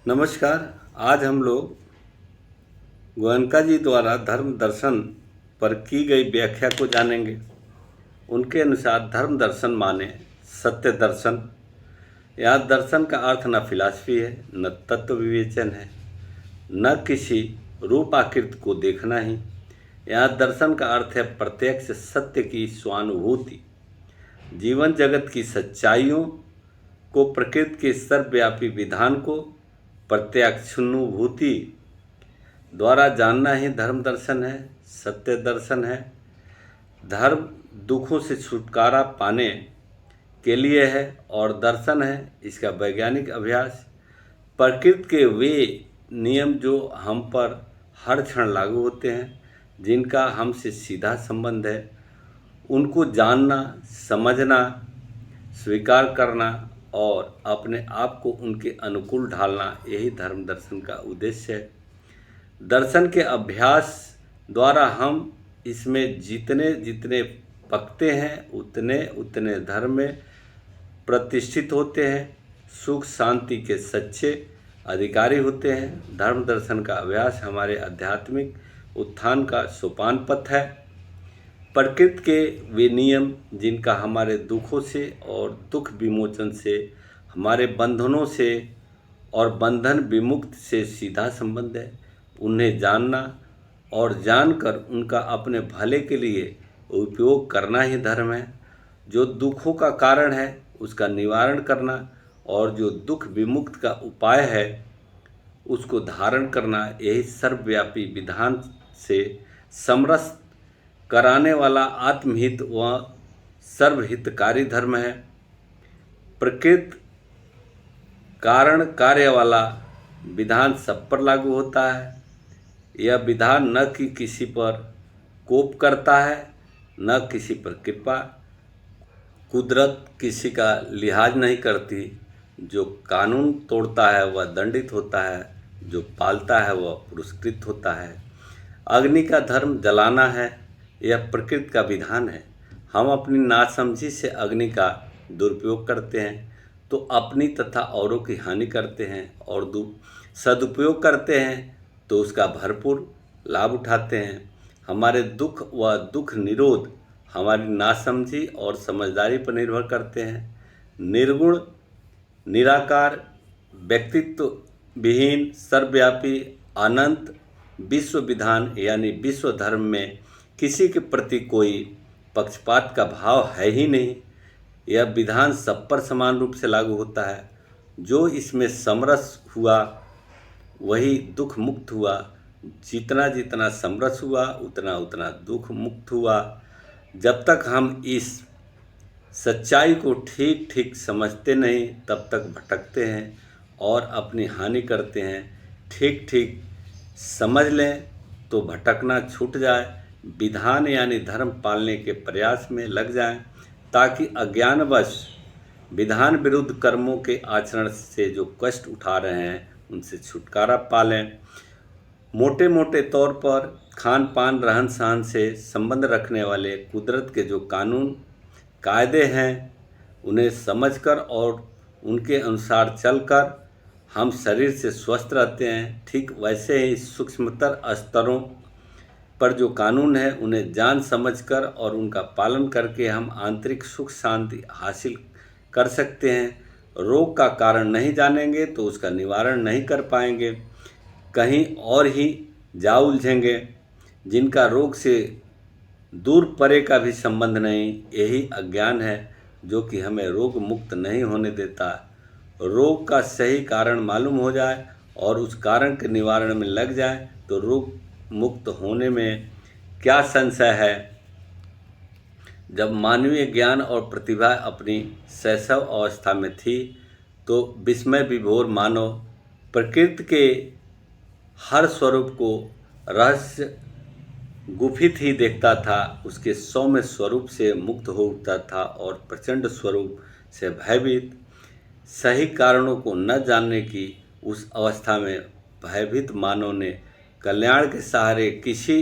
नमस्कार। आज हम लोग गोयनका जी द्वारा धर्म दर्शन पर की गई व्याख्या को जानेंगे। उनके अनुसार धर्म दर्शन माने सत्य दर्शन। यहाँ दर्शन का अर्थ न फिलॉसफी है, न तत्व विवेचन है, न किसी रूप आकृति को देखना ही। यहाँ दर्शन का अर्थ है प्रत्यक्ष सत्य की स्वानुभूति, जीवन जगत की सच्चाइयों को, प्रकृति के सर्वव्यापी विधान को प्रत्यक्षानुभूति द्वारा जानना ही धर्म दर्शन है, सत्य दर्शन है। धर्म दुखों से छुटकारा पाने के लिए है और दर्शन है इसका वैज्ञानिक अभ्यास। प्रकृति के वे नियम जो हम पर हर क्षण लागू होते हैं, जिनका हमसे सीधा संबंध है, उनको जानना, समझना, स्वीकार करना और अपने आप को उनके अनुकूल ढालना, यही धर्म दर्शन का उद्देश्य है। दर्शन के अभ्यास द्वारा हम इसमें जितने जितने पकते हैं उतने उतने धर्म में प्रतिष्ठित होते हैं, सुख शांति के सच्चे अधिकारी होते हैं। धर्म दर्शन का अभ्यास हमारे आध्यात्मिक उत्थान का सोपान पथ है। प्रकृति के वे नियम जिनका हमारे दुखों से और दुख विमोचन से, हमारे बंधनों से और बंधन विमुक्त से सीधा संबंध है, उन्हें जानना और जानकर उनका अपने भले के लिए उपयोग करना ही धर्म है। जो दुखों का कारण है उसका निवारण करना और जो दुख विमुक्त का उपाय है उसको धारण करना, यही सर्वव्यापी विधान से समरस कराने वाला आत्महित व सर्वहितकारी धर्म है। प्रकृति कारण कार्य वाला विधान सब पर लागू होता है। यह विधान न कि किसी पर कोप करता है, न किसी पर कृपा। कुदरत किसी का लिहाज नहीं करती। जो कानून तोड़ता है वह दंडित होता है, जो पालता है वह पुरस्कृत होता है। अग्नि का धर्म जलाना है, यह प्रकृति का विधान है। हम अपनी नासमझी से अग्नि का दुरुपयोग करते हैं तो अपनी तथा औरों की हानि करते हैं, और सदुपयोग करते हैं तो उसका भरपूर लाभ उठाते हैं। हमारे दुख व दुख निरोध हमारी नासमझी और समझदारी पर निर्भर करते हैं। निर्गुण निराकार व्यक्तित्व विहीन सर्वव्यापी अनंत विश्व विधान यानी विश्व धर्म में किसी के प्रति कोई पक्षपात का भाव है ही नहीं। यह विधान सब पर समान रूप से लागू होता है। जो इसमें समरस हुआ वही दुख मुक्त हुआ, जितना जितना समरस हुआ उतना उतना दुख मुक्त हुआ। जब तक हम इस सच्चाई को ठीक ठीक समझते नहीं तब तक भटकते हैं और अपनी हानि करते हैं। ठीक ठीक समझ लें तो भटकना छूट जाए, विधान यानी धर्म पालने के प्रयास में लग जाएं, ताकि अज्ञानवश विधान विरुद्ध कर्मों के आचरण से जो कष्ट उठा रहे हैं उनसे छुटकारा पालें। मोटे मोटे तौर पर खान पान रहन सहन से संबंध रखने वाले कुदरत के जो कानून कायदे हैं उन्हें समझकर और उनके अनुसार चलकर हम शरीर से स्वस्थ रहते हैं। ठीक वैसे ही सूक्ष्मतर स्तरों पर जो कानून है उन्हें जान समझकर और उनका पालन करके हम आंतरिक सुख शांति हासिल कर सकते हैं। रोग का कारण नहीं जानेंगे तो उसका निवारण नहीं कर पाएंगे, कहीं और ही जा उलझेंगे। जिनका रोग से दूर परे का भी संबंध नहीं, यही अज्ञान है जो कि हमें रोग मुक्त नहीं होने देता। रोग का सही कारण मालूम हो जाए और उस कारण के निवारण में लग जाए तो रोग मुक्त होने में क्या संशय है। जब मानवीय ज्ञान और प्रतिभा अपनी शैशव अवस्था में थी तो विस्मय विभोर मानव प्रकृति के हर स्वरूप को रहस्य गुफित ही देखता था। उसके सौम्य स्वरूप से मुक्त हो उठता था और प्रचंड स्वरूप से भयभीत। सही कारणों को न जानने की उस अवस्था में भयभीत मानव ने कल्याण के सहारे किसी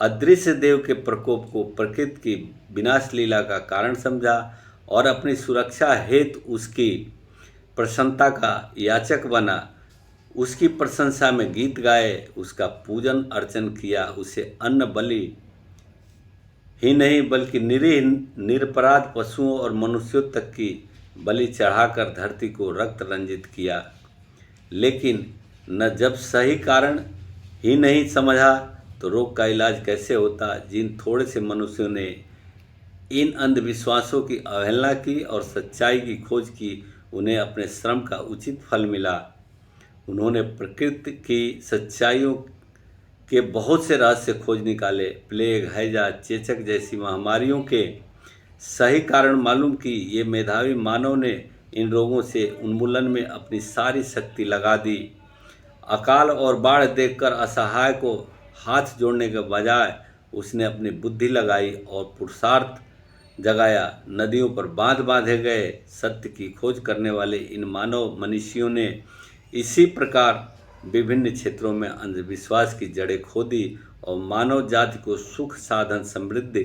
अदृश्य देव के प्रकोप को प्रकृति की विनाश लीला का कारण समझा और अपनी सुरक्षा हेतु उसकी प्रसन्नता का याचक बना। उसकी प्रशंसा में गीत गाए, उसका पूजन अर्चन किया, उसे अन्न बलि ही नहीं बल्कि निरीह निरपराध पशुओं और मनुष्यों तक की बलि चढ़ाकर धरती को रक्त रंजित किया। लेकिन न जब सही कारण ही नहीं समझा तो रोग का इलाज कैसे होता। जिन थोड़े से मनुष्यों ने इन अंधविश्वासों की अवहेलना की और सच्चाई की खोज की, उन्हें अपने श्रम का उचित फल मिला। उन्होंने प्रकृति की सच्चाइयों के बहुत से रहस्य खोज निकाले। प्लेग, हैजा, चेचक जैसी महामारियों के सही कारण मालूम की। ये मेधावी मानव ने इन रोगों से उन्मूलन में अपनी सारी शक्ति लगा दी। अकाल और बाढ़ देखकर असहाय को हाथ जोड़ने के बजाय उसने अपनी बुद्धि लगाई और पुरुषार्थ जगाया। नदियों पर बांध बांधे गए। सत्य की खोज करने वाले इन मानव मनीषियों ने इसी प्रकार विभिन्न क्षेत्रों में अंधविश्वास की जड़ें खोदी और मानव जाति को सुख साधन समृद्धि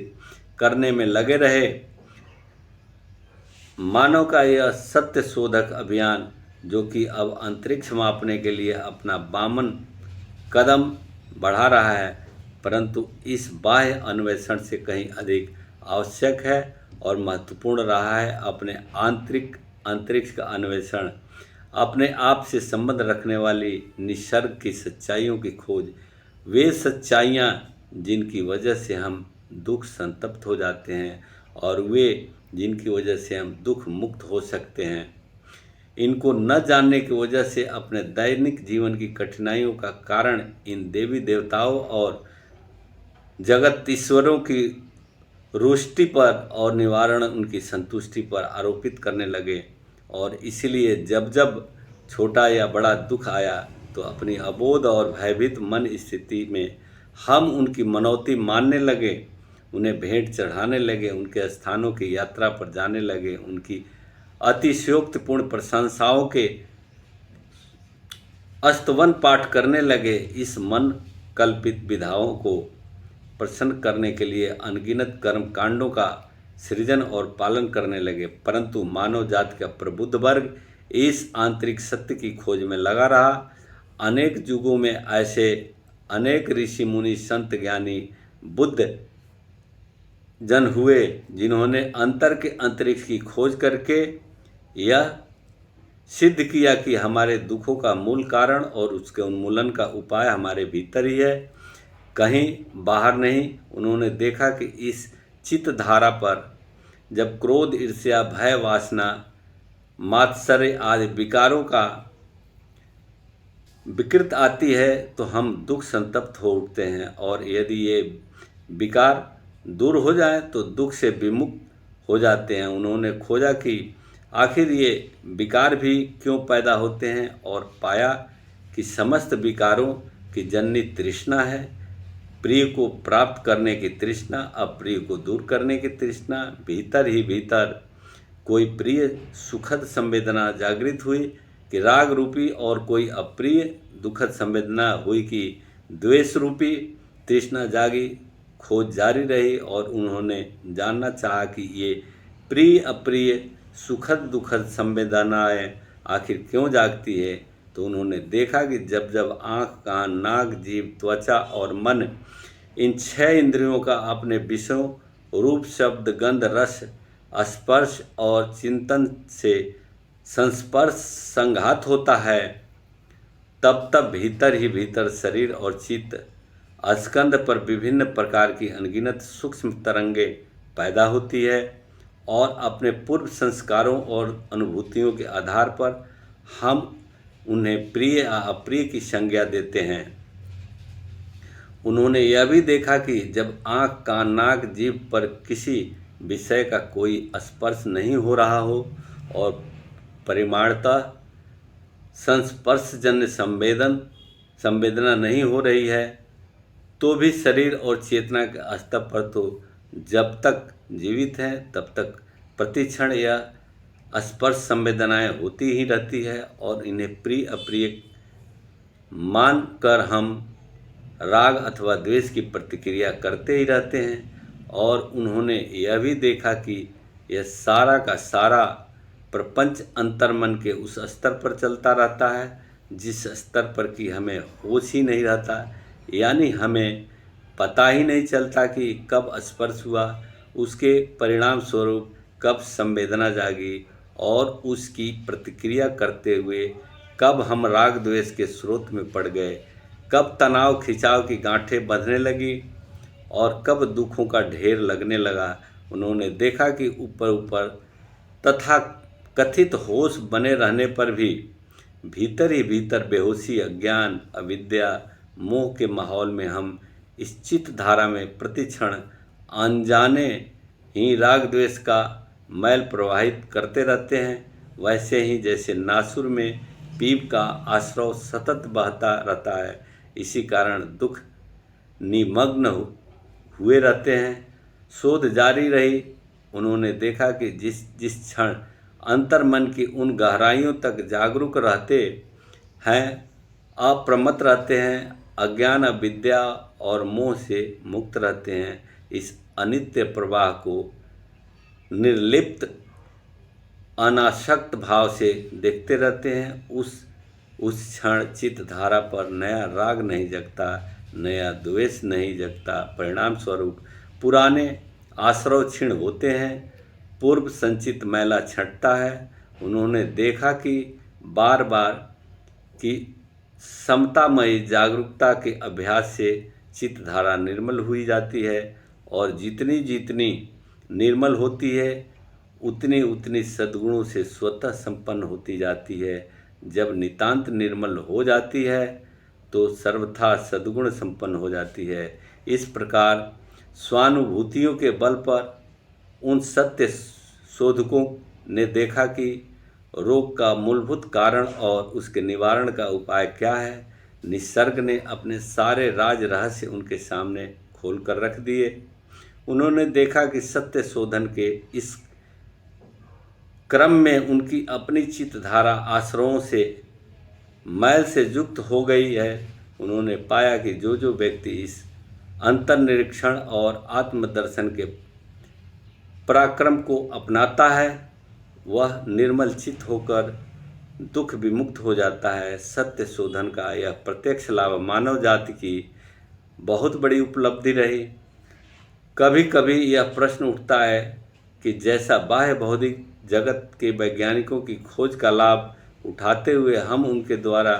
करने में लगे रहे। मानव का यह सत्य शोधक अभियान, जो कि अब अंतरिक्ष मापने के लिए अपना 52 कदम बढ़ा रहा है, परंतु इस बाह्य अन्वेषण से कहीं अधिक आवश्यक है और महत्वपूर्ण रहा है अपने आंतरिक अंतरिक्ष का अन्वेषण, अपने आप से संबंध रखने वाली निसर्ग की सच्चाइयों की खोज। वे सच्चाइयाँ जिनकी वजह से हम दुख संतप्त हो जाते हैं और वे जिनकी वजह से हम दुख मुक्त हो सकते हैं। इनको न जानने की वजह से अपने दैनिक जीवन की कठिनाइयों का कारण इन देवी देवताओं और जगत ईश्वरों की रुष्टि पर और निवारण उनकी संतुष्टि पर आरोपित करने लगे। और इसलिए जब जब छोटा या बड़ा दुख आया तो अपनी अबोध और भयभीत मन स्थिति में हम उनकी मनौती मानने लगे, उन्हें भेंट चढ़ाने लगे, उनके स्थानों की यात्रा पर जाने लगे, उनकी अतिशयोक्तिपूर्ण प्रशंसाओं के स्तवन पाठ करने लगे। इस मन कल्पित विधाओं को प्रसन्न करने के लिए अनगिनत कर्म कांडों का सृजन और पालन करने लगे। परंतु मानव जाति का प्रबुद्ध वर्ग इस आंतरिक सत्य की खोज में लगा रहा। अनेक युगों में ऐसे अनेक ऋषि मुनि संत ज्ञानी बुद्ध जन हुए जिन्होंने अंतर के अंतरिक्ष की खोज करके यह सिद्ध किया कि हमारे दुखों का मूल कारण और उसके उन्मूलन का उपाय हमारे भीतर ही है, कहीं बाहर नहीं। उन्होंने देखा कि इस चित्त धारा पर जब क्रोध, ईर्ष्या, भय, वासना, मात्सर्य आदि विकारों का विकृत आती है तो हम दुख संतप्त हो उठते हैं, और यदि ये विकार दूर हो जाए तो दुख से विमुक्त हो जाते हैं। उन्होंने खोजा कि आखिर ये विकार भी क्यों पैदा होते हैं और पाया कि समस्त विकारों की जननी तृष्णा है। प्रिय को प्राप्त करने की तृष्णा, अप्रिय को दूर करने की तृष्णा। भीतर ही भीतर कोई प्रिय सुखद संवेदना जागृत हुई कि राग रूपी, और कोई अप्रिय दुखद संवेदना हुई कि द्वेष रूपी तृष्णा जागी। खोज जारी रही और उन्होंने जानना चाहा कि ये प्रिय अप्रिय सुखद दुखद संवेदनाएं आखिर क्यों जागती है। तो उन्होंने देखा कि जब जब आँख, कान, नाक, जीभ, त्वचा और मन, इन 6 इंद्रियों का अपने विषयों रूप, शब्द, गंध, रस, स्पर्श और चिंतन से संस्पर्श संघात होता है, तब तब भीतर ही भीतर शरीर और चित्त स्कंद पर विभिन्न प्रकार की अनगिनत सूक्ष्म तरंगे पैदा होती है, और अपने पूर्व संस्कारों और अनुभूतियों के आधार पर हम उन्हें प्रिय या अप्रिय की संज्ञा देते हैं। उन्होंने यह भी देखा कि जब आँख, कान, नाक, जीभ पर किसी विषय का कोई स्पर्श नहीं हो रहा हो और परिमाणतः संस्पर्शजन्य संवेदना नहीं हो रही है, तो भी शरीर और चेतना के स्तर पर तो जब तक जीवित हैं तब तक प्रतिक्षण यह स्पर्श संवेदनाएं होती ही रहती है, और इन्हें प्रिय अप्रिय मान कर हम राग अथवा द्वेष की प्रतिक्रिया करते ही रहते हैं। और उन्होंने यह भी देखा कि यह सारा का सारा प्रपंच अंतर्मन के उस स्तर पर चलता रहता है जिस स्तर पर कि हमें होश ही नहीं रहता, यानी हमें पता ही नहीं चलता कि कब स्पर्श हुआ, उसके परिणाम स्वरूप कब संवेदना जागी और उसकी प्रतिक्रिया करते हुए कब हम राग द्वेष के स्रोत में पड़ गए, कब तनाव खिंचाव की गांठें बंधने लगी और कब दुखों का ढेर लगने लगा। उन्होंने देखा कि ऊपर ऊपर तथा कथित होश बने रहने पर भी भीतर ही भीतर बेहोशी, अज्ञान, अविद्या, मोह के माहौल में हम इस चित्त धारा में प्रतिक्षण अनजाने ही राग द्वेष का मैल प्रवाहित करते रहते हैं। वैसे ही जैसे नासुर में पीप का आश्रव सतत बहता रहता है, इसी कारण दुख निमग्न हुए रहते हैं। शोध जारी रही। उन्होंने देखा कि जिस जिस क्षण अंतर्मन की उन गहराइयों तक जागरूक रहते हैं, अप्रमत्त रहते हैं, अज्ञान, अविद्या और मोह से मुक्त रहते हैं, इस अनित्य प्रवाह को निर्लिप्त अनासक्त भाव से देखते रहते हैं, उस क्षण चित्त धारा पर नया राग नहीं जगता, नया द्वेष नहीं जगता। परिणाम स्वरूप पुराने आश्रव क्षीण होते हैं, पूर्व संचित मैला छंटता है। उन्होंने देखा कि बार बार कि समतामयी जागरूकता के अभ्यास से चित्त धारा निर्मल हुई जाती है और जितनी जितनी निर्मल होती है उतनी उतनी सद्गुणों से स्वतः संपन्न होती जाती है। जब नितांत निर्मल हो जाती है तो सर्वथा सद्गुण संपन्न हो जाती है। इस प्रकार स्वानुभूतियों के बल पर उन सत्य शोधकों ने देखा कि रोग का मूलभूत कारण और उसके निवारण का उपाय क्या है। निसर्ग ने अपने सारे राज रहस्य उनके सामने खोल कर रख दिए। उन्होंने देखा कि सत्य शोधन के इस क्रम में उनकी अपनी चित्त धारा आश्रयों से मैल से युक्त हो गई है। उन्होंने पाया कि जो व्यक्ति इस अंतर्निरीक्षण और आत्मदर्शन के पराक्रम को अपनाता है वह निर्मल चित्त होकर दुख विमुक्त हो जाता है। सत्य शोधन का यह प्रत्यक्ष लाभ मानव जाति की बहुत बड़ी उपलब्धि रही। कभी कभी यह प्रश्न उठता है कि जैसा बाह्य भौतिक जगत के वैज्ञानिकों की खोज का लाभ उठाते हुए हम उनके द्वारा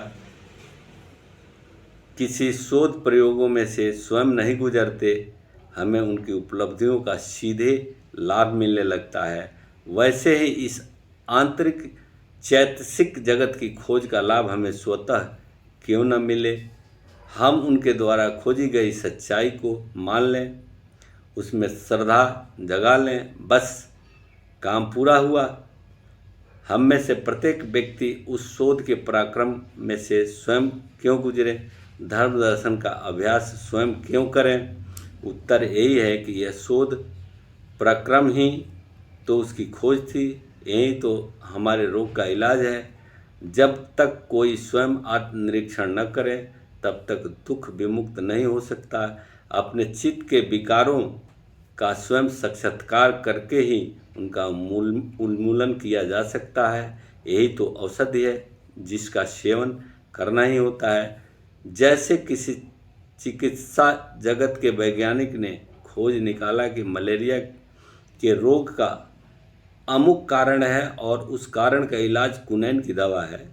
किसी शोध प्रयोगों में से स्वयं नहीं गुजरते, हमें उनकी उपलब्धियों का सीधे लाभ मिलने लगता है, वैसे ही इस आंतरिक चैतसिक जगत की खोज का लाभ हमें स्वतः क्यों न मिले। हम उनके द्वारा खोजी गई सच्चाई को मान लें, उसमें श्रद्धा जगा लें, बस काम पूरा हुआ। हम में से प्रत्येक व्यक्ति उस शोध के पराक्रम में से स्वयं क्यों गुजरे, धर्म दर्शन का अभ्यास स्वयं क्यों करें। उत्तर यही है कि यह शोध पराक्रम ही तो उसकी खोज थी, यही तो हमारे रोग का इलाज है। जब तक कोई स्वयं आत्मनिरीक्षण न करे तब तक दुख विमुक्त नहीं हो सकता। अपने चित्त के विकारों का स्वयं साक्षात्कार करके ही उनका उन्मूलन किया जा सकता है। यही तो औषधि है जिसका सेवन करना ही होता है। जैसे किसी चिकित्सा जगत के वैज्ञानिक ने खोज निकाला कि मलेरिया के रोग का अमुक कारण है और उस कारण का इलाज कुनैन की दवा है।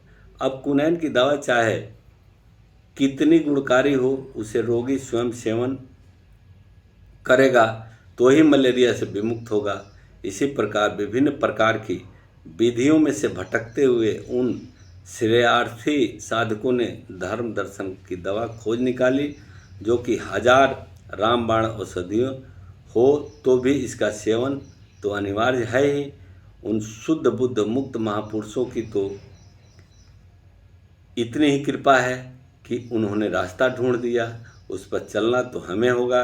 अब कुनैन की दवा चाहे कितनी गुणकारी हो, उसे रोगी स्वयं सेवन करेगा तो ही मलेरिया से विमुक्त होगा। इसी प्रकार विभिन्न प्रकार की विधियों में से भटकते हुए उन श्रेयार्थी साधकों ने धर्म दर्शन की दवा खोज निकाली, जो कि हजार रामबाण औषधियों हो तो भी इसका सेवन तो अनिवार्य है ही। उन शुद्ध बुद्ध मुक्त महापुरुषों की तो इतनी ही कृपा है कि उन्होंने रास्ता ढूंढ दिया, उस पर चलना तो हमें होगा।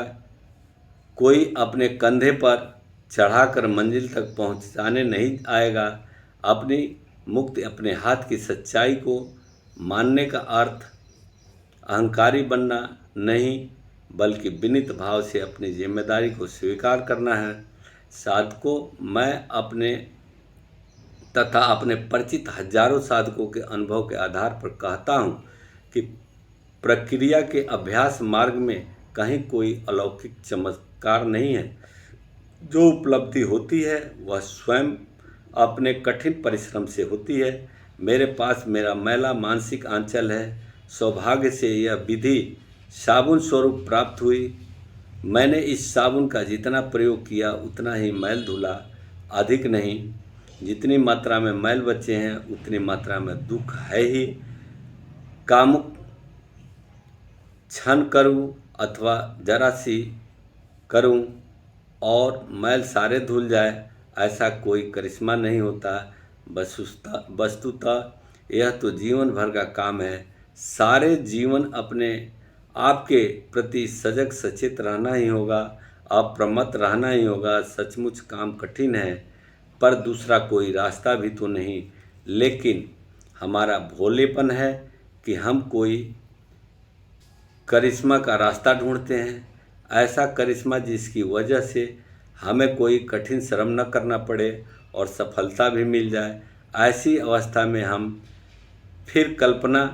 कोई अपने कंधे पर चढ़ाकर मंजिल तक पहुंचाने नहीं आएगा। अपनी मुक्ति अपने हाथ की सच्चाई को मानने का अर्थ अहंकारी बनना नहीं, बल्कि विनीत भाव से अपनी जिम्मेदारी को स्वीकार करना है। साधकों, मैं अपने तथा अपने परिचित हजारों साधकों के अनुभव के आधार पर कहता हूँ कि प्रक्रिया के अभ्यास मार्ग में कहीं कोई अलौकिक चमत्कार नहीं है। जो उपलब्धि होती है वह स्वयं अपने कठिन परिश्रम से होती है। मेरे पास मेरा मैला मानसिक आंचल है। सौभाग्य से यह विधि साबुन स्वरूप प्राप्त हुई। मैंने इस साबुन का जितना प्रयोग किया उतना ही मैल धुला, अधिक नहीं। जितनी मात्रा में मैल बचे हैं उतनी मात्रा में दुख है ही। कामुक क्षण करूं अथवा जरा सी करूं और मैल सारे धुल जाए, ऐसा कोई करिश्मा नहीं होता। वस्तुतः यह तो जीवन भर का काम है। सारे जीवन अपने आप के प्रति सजग सचेत रहना ही होगा, अप्रमत्त रहना ही होगा। सचमुच काम कठिन है, पर दूसरा कोई रास्ता भी तो नहीं। लेकिन हमारा भोलेपन है कि हम कोई करिश्मा का रास्ता ढूंढते हैं, ऐसा करिश्मा जिसकी वजह से हमें कोई कठिन श्रम न करना पड़े और सफलता भी मिल जाए। ऐसी अवस्था में हम फिर कल्पना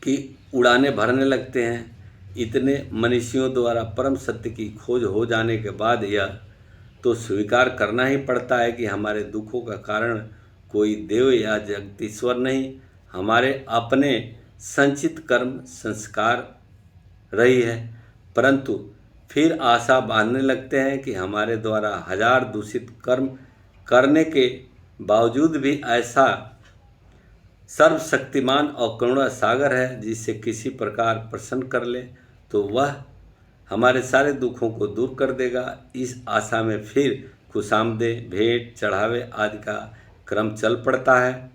की उड़ानें भरने लगते हैं। इतने मनीषियों द्वारा परम सत्य की खोज हो जाने के बाद यह तो स्वीकार करना ही पड़ता है कि हमारे दुखों का कारण कोई देव या जगदीश्वर नहीं, हमारे अपने संचित कर्म संस्कार रही है। परंतु फिर आशा बांधने लगते हैं कि हमारे द्वारा हजार दूषित कर्म करने के बावजूद भी ऐसा सर्वशक्तिमान और करुणा सागर है जिसे किसी प्रकार प्रसन्न कर ले तो वह हमारे सारे दुखों को दूर कर देगा। इस आशा में फिर खुशामदें, भेंट, चढ़ावे आदि का क्रम चल पड़ता है।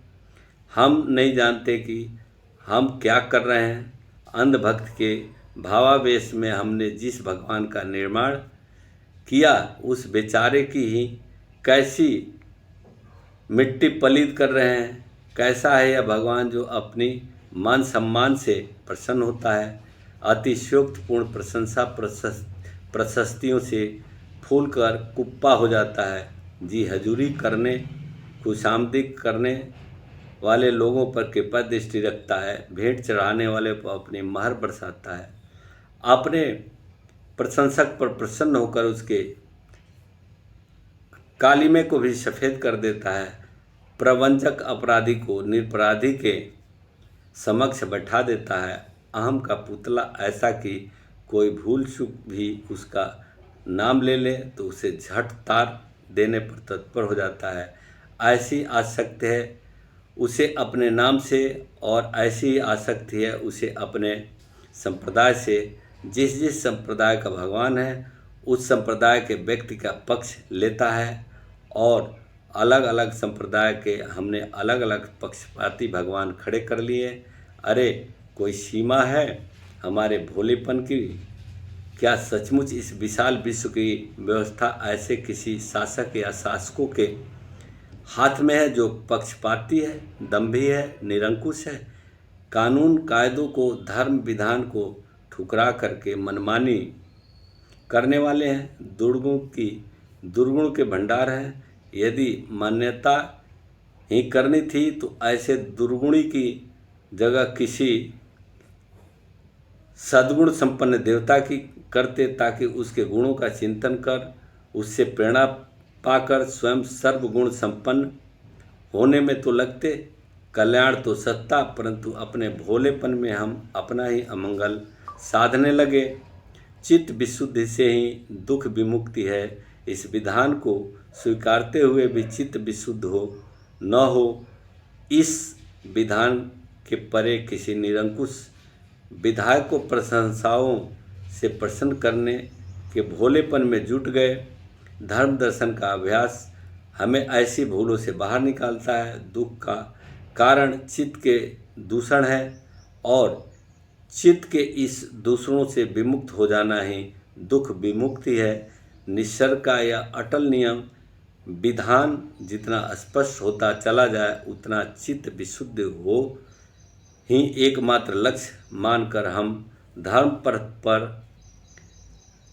हम नहीं जानते कि हम क्या कर रहे हैं। अंधभक्त के भावावेश में हमने जिस भगवान का निर्माण किया उस बेचारे की ही कैसी मिट्टी पलीद कर रहे हैं। कैसा है यह भगवान जो अपनी मान सम्मान से प्रसन्न होता है, अतिशयोक्तपूर्ण प्रशंसा प्रशस्तियों से फूलकर कुप्पा हो जाता है। जी हजूरी करने, खुशामदी करने वाले लोगों पर कृपा दृष्टि रखता है, भेंट चढ़ाने वाले पर अपनी महर बरसाता है, अपने प्रशंसक पर प्रसन्न होकर उसके कालिमे को भी सफ़ेद कर देता है। प्रवंचक अपराधी को निरपराधी के समक्ष बैठा देता है। अहम का पुतला ऐसा कि कोई भूल चूक भी उसका नाम ले ले तो उसे झट तार देने पर तत्पर हो जाता है। ऐसी आसक्ति है उसे अपने नाम से और ऐसी ही आसक्ति है उसे अपने संप्रदाय से। जिस जिस संप्रदाय का भगवान है उस संप्रदाय के व्यक्ति का पक्ष लेता है और अलग अलग संप्रदाय के हमने अलग अलग पक्षपाती भगवान खड़े कर लिए। अरे कोई सीमा है हमारे भोलेपन की? क्या सचमुच इस विशाल विश्व की व्यवस्था ऐसे किसी शासक या शासकों के हाथ में है जो पक्षपाती है, दंभी है, निरंकुश है, कानून कायदों को, धर्म विधान को ठुकरा करके मनमानी करने वाले हैं, दुर्गुण के भंडार हैं? यदि मान्यता ही करनी थी तो ऐसे दुर्गुणी की जगह किसी सद्गुण संपन्न देवता की करते, ताकि उसके गुणों का चिंतन कर उससे प्रेरणा पाकर स्वयं सर्वगुण संपन्न होने में तो लगते। कल्याण तो सत्ता, परंतु अपने भोलेपन में हम अपना ही अमंगल साधने लगे। चित्त विशुद्धि से ही दुख विमुक्ति है। इस विधान को स्वीकारते हुए भी चित्त विशुद्ध हो न हो, इस विधान के परे किसी निरंकुश विधायक को प्रशंसाओं से प्रसन्न करने के भोलेपन में जुट गए। धर्म दर्शन का अभ्यास हमें ऐसी भूलों से बाहर निकालता है। दुख का कारण चित्त के दूषण है और चित्त के इस दूषणों से विमुक्त हो जाना ही दुख विमुक्ति है। निसर्ग का यह अटल नियम विधान जितना स्पष्ट होता चला जाए उतना चित्त विशुद्ध हो ही एकमात्र लक्ष्य मानकर हम धर्म पर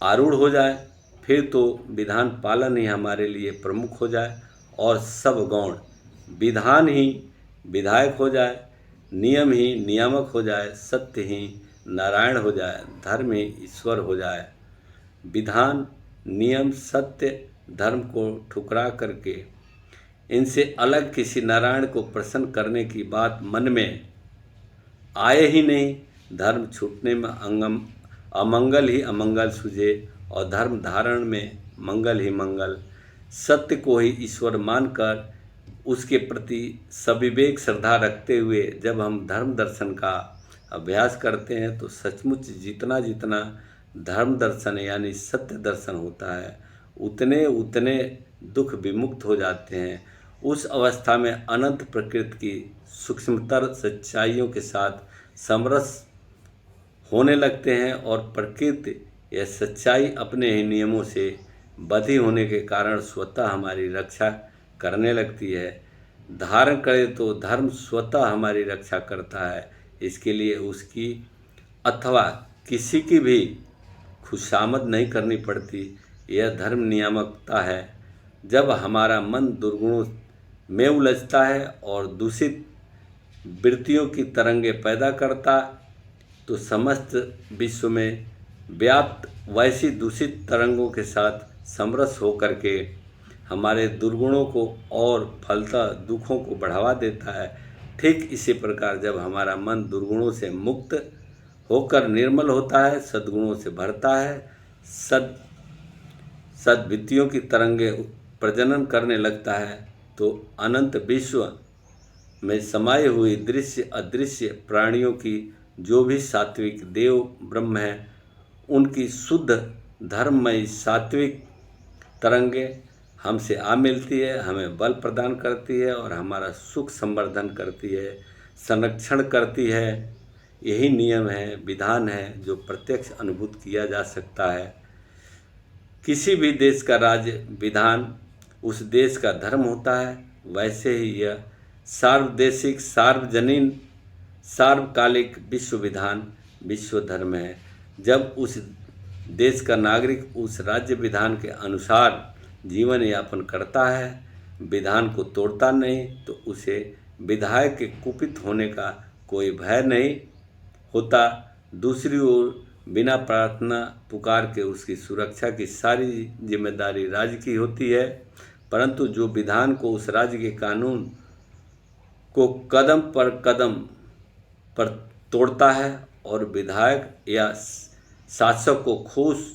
आरूढ़ हो जाए। फिर तो विधान पालन ही हमारे लिए प्रमुख हो जाए और सब गौण। विधान ही विधायक हो जाए, नियम ही नियामक हो जाए, सत्य ही नारायण हो जाए, धर्म ही ईश्वर हो जाए। विधान, नियम, सत्य, धर्म को ठुकरा करके इनसे अलग किसी नारायण को प्रसन्न करने की बात मन में आए ही नहीं। धर्म छूटने में अमंगल ही अमंगल सूझे और धर्म धारण में मंगल ही मंगल। सत्य को ही ईश्वर मानकर उसके प्रति सविवेक श्रद्धा रखते हुए जब हम धर्म दर्शन का अभ्यास करते हैं तो सचमुच जितना जितना धर्म दर्शन यानी सत्य दर्शन होता है उतने उतने दुख विमुक्त हो जाते हैं। उस अवस्था में अनंत प्रकृति की सूक्ष्मतर सच्चाइयों के साथ समरस होने लगते हैं और प्रकृति यह सच्चाई अपने ही नियमों से बधी होने के कारण स्वतः हमारी रक्षा करने लगती है। धारण करे तो धर्म स्वतः हमारी रक्षा करता है। इसके लिए उसकी अथवा किसी की भी खुशामद नहीं करनी पड़ती। यह धर्म नियामकता है। जब हमारा मन दुर्गुणों में उलझता है और दूषित वृत्तियों की तरंगे पैदा करता तो समस्त विश्व में व्याप्त वैसी दूषित तरंगों के साथ समरस होकर के हमारे दुर्गुणों को और फलतः दुखों को बढ़ावा देता है। ठीक इसी प्रकार जब हमारा मन दुर्गुणों से मुक्त होकर निर्मल होता है, सद्गुणों से भरता है, सद्वृत्तियों की तरंगे प्रजनन करने लगता है तो अनंत विश्व में समाये हुई दृश्य अदृश्य प्राणियों की जो भी सात्विक देव ब्रह्म है उनकी शुद्ध धर्ममयी सात्विक तरंगे हमसे आ मिलती है, हमें बल प्रदान करती है और हमारा सुख संवर्धन करती है, संरक्षण करती है। यही नियम है, विधान है जो प्रत्यक्ष अनुभूत किया जा सकता है। किसी भी देश का राज्य विधान उस देश का धर्म होता है, वैसे ही यह सार्वदेशिक सार्वजनीन सार्वकालिक विश्व विधान विश्व धर्म है। जब उस देश का नागरिक उस राज्य विधान के अनुसार जीवन यापन करता है, विधान को तोड़ता नहीं, तो उसे विधायक के कुपित होने का कोई भय नहीं होता। दूसरी ओर बिना प्रार्थना पुकार के उसकी सुरक्षा की सारी जिम्मेदारी राज्य की होती है, परंतु जो विधान को उस राज्य के कानून को कदम पर तोड़ता है और विधायक या शासक को खुश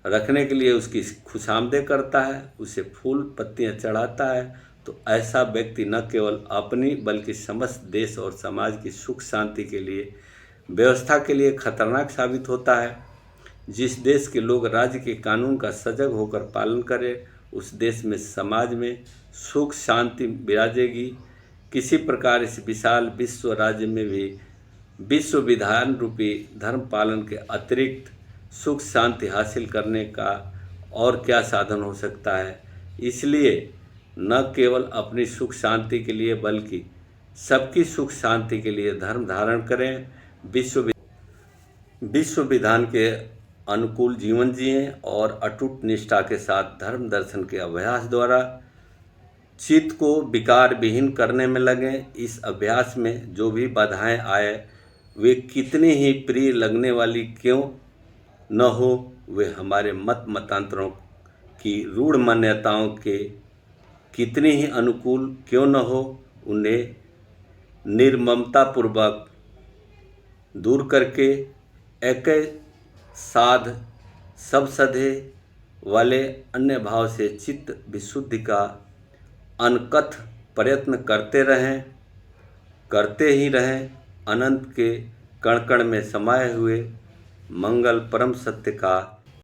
रखने के लिए उसकी खुशामदें करता है, उसे फूल पत्तियां चढ़ाता है, तो ऐसा व्यक्ति न केवल अपनी बल्कि समस्त देश और समाज की सुख शांति के लिए व्यवस्था के लिए खतरनाक साबित होता है। जिस देश के लोग राज्य के कानून का सजग होकर पालन करें उस देश में समाज में सुख शांति विराजेगी। किसी प्रकार इस विशाल विश्व राज्य में भी विश्व विधान रूपी धर्म पालन के अतिरिक्त सुख शांति हासिल करने का और क्या साधन हो सकता है। इसलिए न केवल अपनी सुख शांति के लिए बल्कि सबकी सुख शांति के लिए धर्म धारण करें, विश्व विधान के अनुकूल जीवन जिएं और अटूट निष्ठा के साथ धर्म दर्शन के अभ्यास द्वारा चित्त को विकार विहीन करने में लगें। इस अभ्यास में जो भी बाधाएं आए वे कितनी ही प्रिय लगने वाली क्यों न हो, वे हमारे मतांतरों की रूढ़ मान्यताओं के कितनी ही अनुकूल क्यों न हो, उन्हें निर्ममतापूर्वक दूर करके एक साध सब सधे वाले अन्य भाव से चित्त विशुद्धि का अनकथ प्रयत्न करते ही रहें। अनंत के कण कण में समाये हुए मंगल परम सत्य का